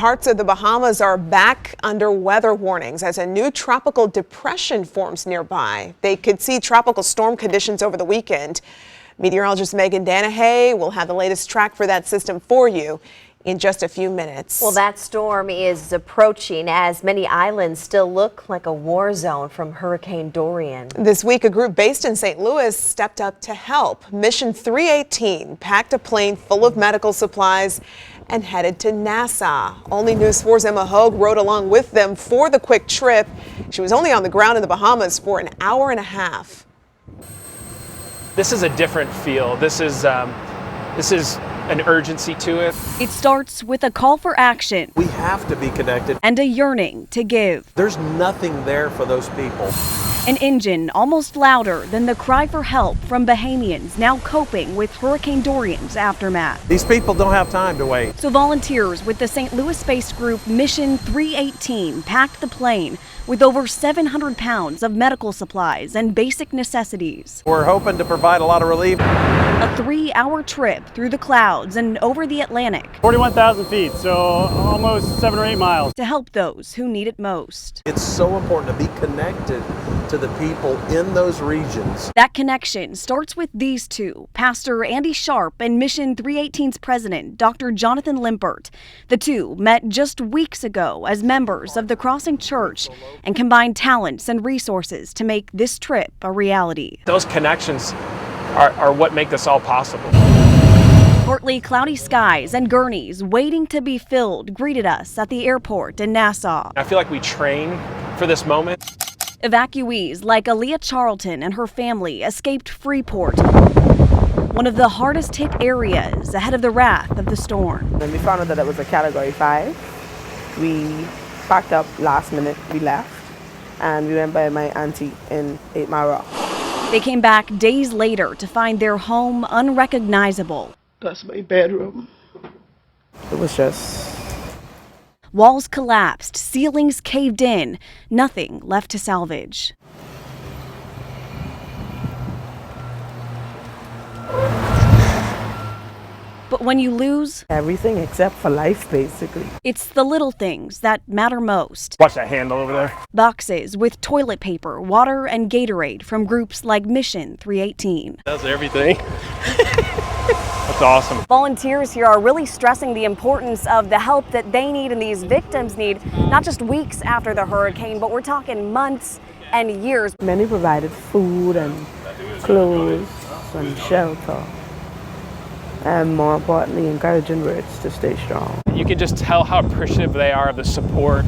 Parts of the Bahamas are back under weather warnings as a new tropical depression forms nearby. They could see tropical storm conditions over the weekend. Meteorologist Megan Danahay will have the latest track for that system for you in just a few minutes. Well, that storm is approaching as many islands still look like a war zone from Hurricane Dorian. This week, a group based in St. Louis stepped up to help. Mission 318 packed a plane full of medical supplies and headed to Nassau. Only News 4's Emma Hogue rode along with them for the quick trip. She was only on the ground in the Bahamas for an hour and a half. This is a different feel. This is an urgency to it. It starts with a call for action. We have to be connected. And a yearning to give. There's nothing there for those people. An engine almost louder than the cry for help from Bahamians now coping with Hurricane Dorian's aftermath. These people don't have time to wait. So volunteers with the St. Louis-based group Mission 318 packed the plane with over 700 pounds of medical supplies and basic necessities. We're hoping to provide a lot of relief. A 3-hour trip through the clouds and over the Atlantic. 41,000 feet, so almost 7 or 8 miles. To help those who need it most. It's so important to be connected to the people in those regions. That connection starts with these two, Pastor Andy Sharp and Mission 318's president, Dr. Jonathan Limpert. The two met just weeks ago as members of the Crossing Church and combined talents and resources to make this trip a reality. Those connections are what make this all possible. Partly cloudy skies and gurneys waiting to be filled greeted us at the airport in Nassau. I feel like we train for this moment. Evacuees like Aaliyah Charlton and her family escaped Freeport, one of the hardest hit areas ahead of the wrath of the storm. When we found out that it was a Category 5, we packed up last minute, we left, and we went by my auntie in 8 Mile Rock. They came back days later to find their home unrecognizable. That's my bedroom. It was just... Walls collapsed, ceilings caved in, nothing left to salvage. But when you lose everything except for life, basically. It's the little things that matter most. Watch that handle over there. Boxes with toilet paper, water, and Gatorade from groups like Mission 318. That's everything. That's awesome. Volunteers here are really stressing the importance of the help that they need and these victims need, not just weeks after the hurricane, but we're talking months and years. Many provided food and clothes and shelter. And more importantly, encouraging words to stay strong. You can just tell how appreciative they are of the support.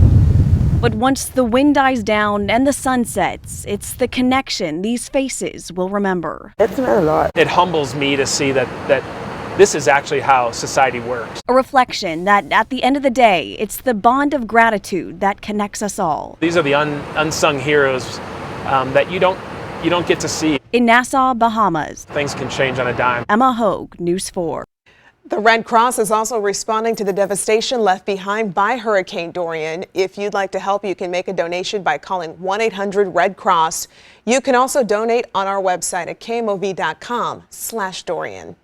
But once the wind dies down and the sun sets, it's the connection these faces will remember. It's meant a lot. It humbles me to see that this is actually how society works. A reflection that at the end of the day, it's the bond of gratitude that connects us all. These are the unsung heroes that you don't get to see. In Nassau, Bahamas. Things can change on a dime. Emma Hogue, News 4. The Red Cross is also responding to the devastation left behind by Hurricane Dorian. If you'd like to help, you can make a donation by calling 1-800-RED-CROSS. You can also donate on our website at KMOV.com/Dorian.